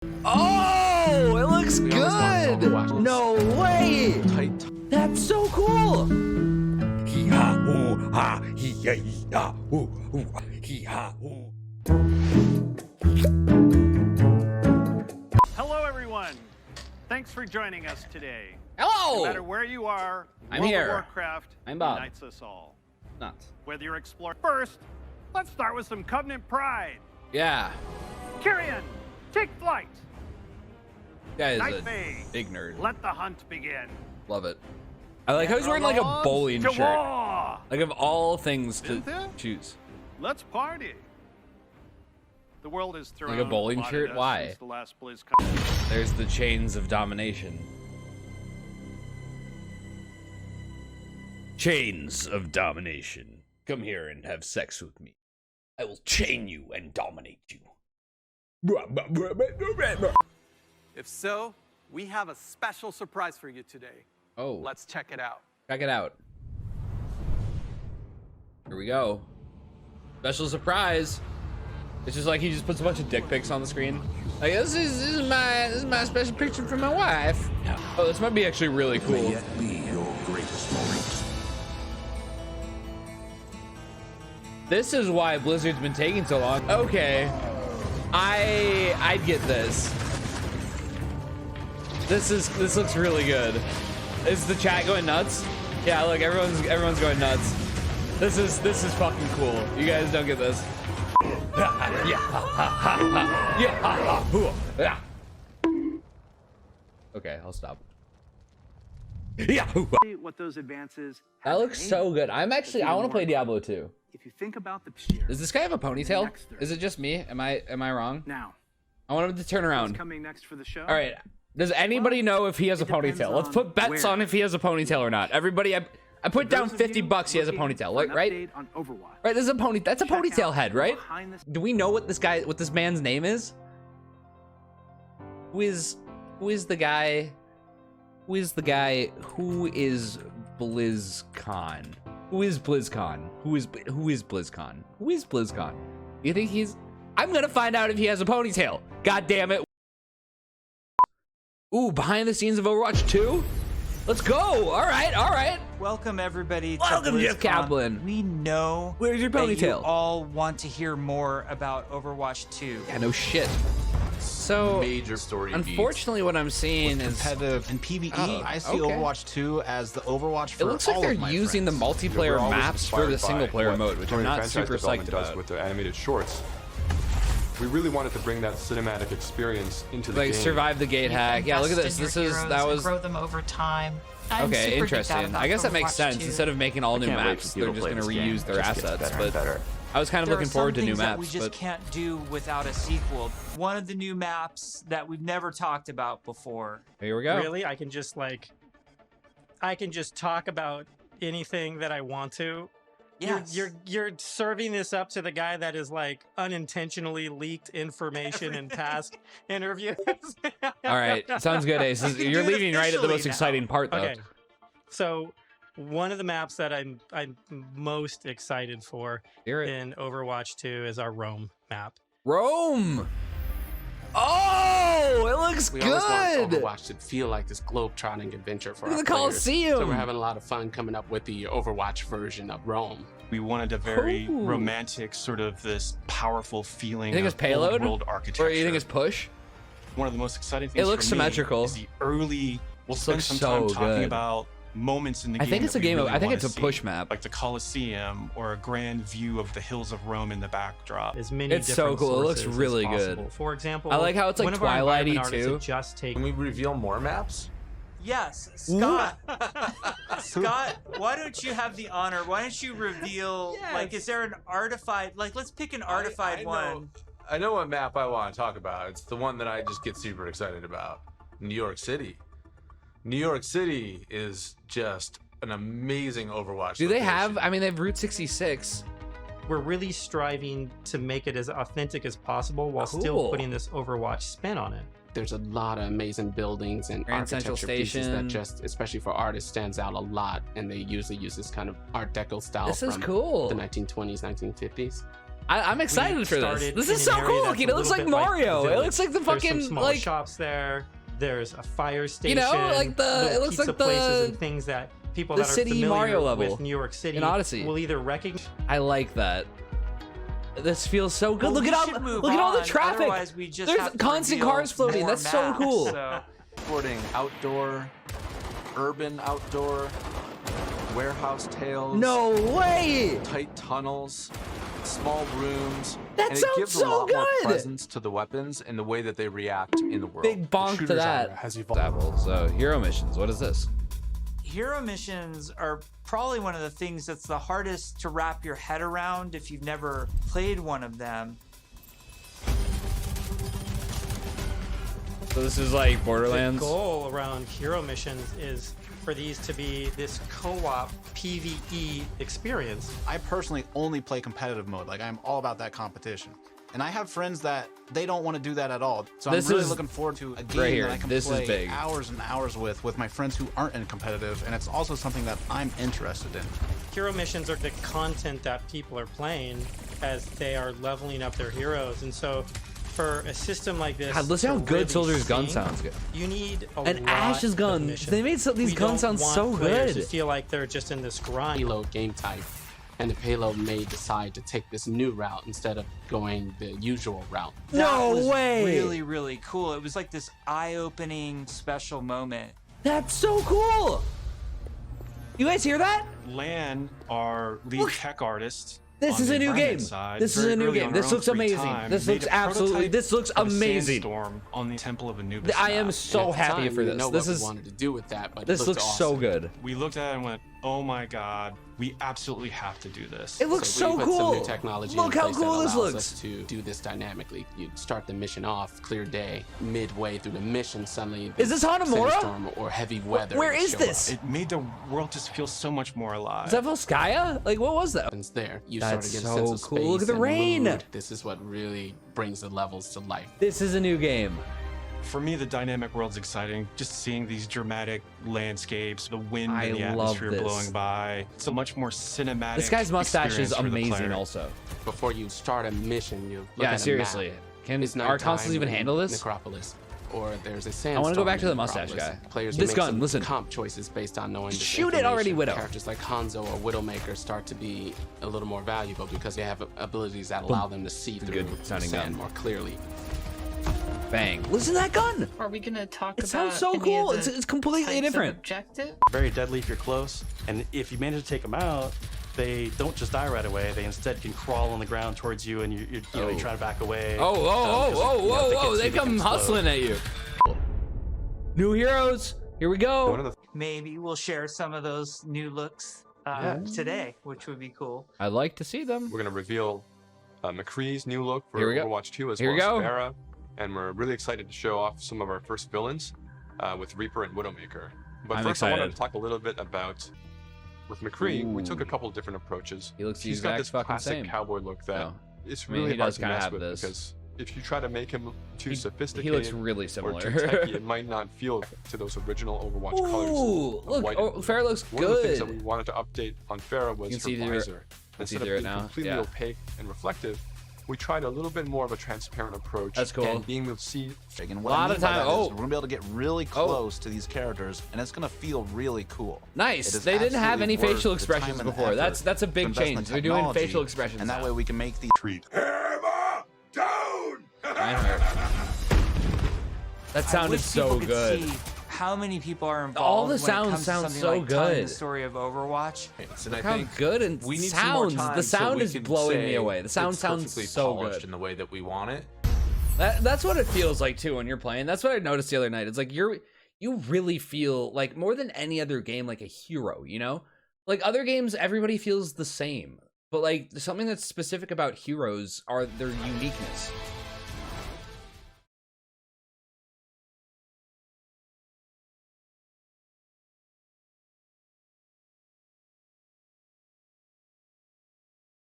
Oh, it looks good. No way. That's so cool. Hello, everyone. Thanks for joining us today. Hello. No matter where you are, I'm World here. of Warcraft I'm Bob. unites us all. Nuts. Whether you're exploring first, let's start with some Covenant pride. Yeah. Kyrian, take flight. Guy is Night a Fae, big nerd. let the hunt begin. Love it. I like how he's wearing like a bowling To shirt. war. Like of all things to Cynthia? choose. Let's party. The world is thrown Like a bowling shirt? Why? Since the last BlizzCon. There's the chains of domination. Chains of domination. Come here and have sex with me. I will chain you and dominate you. If so, we have a special surprise for you today. Oh, Let's check it out. check it out. Here we go. Special surprise. It's just like he just puts a bunch of dick pics on the screen. Like this is my special picture from my wife. Oh, this might be actually really cool. May yet be your greatest moment. This is why Blizzard's been taking so long. Okay, I get this. This looks really good. Is the chat going nuts? Yeah, look, everyone's going nuts. This is fucking cool. You guys don't get this. Okay, I'll stop. What those advances That looks so good. I want to play Diablo 2. If you think about the Does this guy have a ponytail? Is it just me? Am I wrong? now, I want him to turn what's around. coming next for the show? All right. Does anybody know if he has a it depends ponytail? Let's on put bets where. on if he has a ponytail or not. Everybody, I put down Those of you $50 he has a looking ponytail, for an right? update on Overwatch, Right, this is a pony. That's a check ponytail out head, right? behind the- Do we know what this man's name is? Who is the guy? Who is BlizzCon? Who is BlizzCon? Who is BlizzCon? Who is BlizzCon? You think he's? I'm gonna find out if he has a ponytail. God damn it! Ooh, behind the scenes of Overwatch 2. Let's go! All right. Welcome everybody to Welcome, Jeff BlizzCon. Kaplan. We know Where's your that you ponytail? all want to hear more about Overwatch 2. Yeah, no shit. So Major story unfortunately, what I'm seeing is competitive and PvE. Oh, I see okay. Overwatch 2 as the Overwatch for It looks like all they're of my using friends. the multiplayer We're always maps for the inspired single by player what mode, which I'm Tony not franchise super psyched development does about. with the animated shorts. We really wanted to bring that cinematic experience into the Like game. survive the gate hack. Yeah, look at this. That was grow them over time. I'm okay. super geeked out Interesting. about I guess that makes Overwatch sense. 2. Instead of making all new can't wait maps, for people they're to just play gonna this game. reuse their It just gets assets. better and But better. I was kind of There looking are forward to some new things that maps. we just But can't do without a sequel. One of the new maps that we've never talked about before. here we go. Really, I can just talk about anything that I want to. Yes. You're serving this up to the guy that is like unintentionally leaked information in past interviews. All right, sounds good, Ace. can You're do it leaving right at the most officially now. exciting part, though. Okay, so one of the maps that I'm most excited for Hear it. in Overwatch 2 is our Rome map. Rome. Oh, it looks We always want good. Overwatch to feel like this globe-trotting adventure for Look at our the players. Colosseum. So we're having a lot of fun coming up with the Overwatch version of Rome. We wanted a very Cool. romantic, sort of this powerful feeling You think of it's payload? old world architecture. Or you think it's push? One of the most exciting things looks for me symmetrical. is the early. We'll This spend looks some so time talking good. about moments in the I game. think it's that a we game of. really I think wanna it's a see, push map. like the Colosseum or a grand view of the hills of Rome in the backdrop. As many It's so different cool. It looks sources as really good. possible. For example, I like how it's like one of our Twilighty, environment artists too. had just taken Can we reveal more maps? Yes, Scott. Scott, why don't you have the honor? Why don't you reveal? Like, is there an artified? Like, let's pick an artified one. I know what map I want to talk about. It's the one that I just get super excited about. New York City. New York City is just an amazing Overwatch. Do they have? location. I mean, they have Route 66. we're really striving to make it as authentic as possible while Cool. still putting this Overwatch spin on it. There's a lot of amazing buildings and Grand Central architecture pieces Station. that just, especially for artists, stands out a lot. And they usually use this kind of Art Deco style This is from cool. the 1920s, 1950s. I'm excited for this. started This in is an so area cool that's looking. a It looks little like bit like Mario. the It looks like the There's some fucking small like shops there. There's a fire station. You know, like little it looks pizza like the places and things that people the that are city familiar Mario level with New York City in Odyssey. will either recognize. I like that. This feels so good. Well, look we at all should move look at all the on, traffic. otherwise we just There's have to constant reveal cars floating. more That's so maps, cool. so- Sporting outdoor, urban outdoor, warehouse tales. No way! Tight tunnels, small rooms. That and it sounds gives so a lot more good! presence to the weapons and the way that they react in the world. Big bonk to shooter that. genre has evolved. Apple. So hero missions. What is this? Hero missions are probably one of the things that's the hardest to wrap your head around if you've never played one of them. So this is like The Borderlands. goal around hero missions is for these to be this co-op PvE experience. I personally only play competitive mode. Like, I'm all about that competition. And I have friends that they don't want to do that at all. So This I'm really is looking forward to a game right here. that I can This is play big. hours and hours with my friends who aren't in competitive. And it's also something that I'm interested in. Hero missions are the content that people are playing as they are leveling up their heroes. And so for a system like this, God, listen to how good really Soldier's gun sing, sounds good. You need a And lot Ash's of gun. missions. They made these We guns don't sound want so players good. to feel like they're just in this grind. Payload game type, and the payload may decide to take this new route instead of going the usual route. No That was way! Really, really cool. It was like this eye-opening special moment. That's so cool. You guys hear that? Lan, our lead tech artist. This on is the a new environment game. side, This is very a new early game. on This our own looks free amazing. time, This made looks a absolutely. prototype This looks of a amazing. sandstorm on the Temple of Anubis. I am map. so And at the happy time, for we this. didn't know This what is we wanted to do with that, but this it looked looks so awesome. good. We looked at it and went, "Oh my God, we absolutely have to do this." It looks so we put cool. Some new technology Look in how place cool that this allows looks. us to do this dynamically. You start the mission off, clear day. Midway through the mission, suddenly Is this Hanamura? sandstorm or heavy weather. Where would is show this? up. It made the world just feel so much more alive. Is that Volskaya? Like, what was that? Happens there. You That's start to get so a sense of cool. space Look at the and rain. mood. This is what really brings the levels to life. This is a new game. For me, the dynamic world's exciting. Just seeing these dramatic landscapes, the wind I and the love atmosphere this. blowing by. It's a much more cinematic. This guy's mustache is experience for the amazing. player. Also, Before you start a mission, you look yeah, at seriously. a map. Can It's our nighttime consoles even in handle this? Necropolis, or there's a I sandstorm. want to go back to in the mustache Necropolis. guy. Players This can make gun, some listen. comp choices based on knowing this Shoot it already, information. Widow. Characters like Hanzo or Widowmaker start to be a little more valuable because they have abilities that allow them to see through Good the sounding sand gun. more clearly. Bang! Listen to that gun. Are we gonna talk It about sounds so any of cool. the It's completely types of different. objective? Very deadly if you're close, and if you manage to take them out, they don't just die right away. They instead can crawl on the ground towards you, and you try to back away. They come hustling at you. New heroes. Here we go. Maybe we'll share some of those new looks today, which would be cool. I'd like to see them. We're going to reveal McCree's new look for Here we go. Overwatch 2 as Here well we as go. Farah. And we're really excited to show off some of our first villains with Reaper and Widowmaker. But I'm first, I wanted excited. to talk a little bit about with McCree. We took a couple of different approaches. He looks the He's got exact this fucking classic same. cowboy look that No. it's I mean, really he hard does to kinda mess have with this. because if you try to make him too He sophisticated, looks really or similar. too techy, it might not feel to those original Overwatch colors. Ooh, of look, white and oh, blue. Farah looks One of the things that good. we wanted to update on Farah was You can her see through it. visor. See Instead of through it being now. completely Yeah. opaque and reflective, we tried a little bit more of a transparent approach. That's cool. And being able to see And A what I lot mean of by time. that is Oh, we're gonna be able to get really close to these characters, and it's gonna feel really cool. nice. It is They didn't have absolutely any worth facial the time expressions and the before. effort That's a to big invest in change. the They're doing technology, facial expressions and that now. way we can make the Treat. Reinhardt. That I sounded wish so people could good. see how many people are involved. All the when it sounds comes to sound something so like telling good. The story of Overwatch. And Look I how think good and we need some more sounds. time The so sound we is can blowing me say away. The sound it's sounds perfectly so polished good. in the way that we want it. That's what it feels like too when you're playing. That's what I noticed the other night. It's like you really feel like more than any other game like a hero, you know? Like other games everybody feels the same. But like something that's specific about heroes are their uniqueness.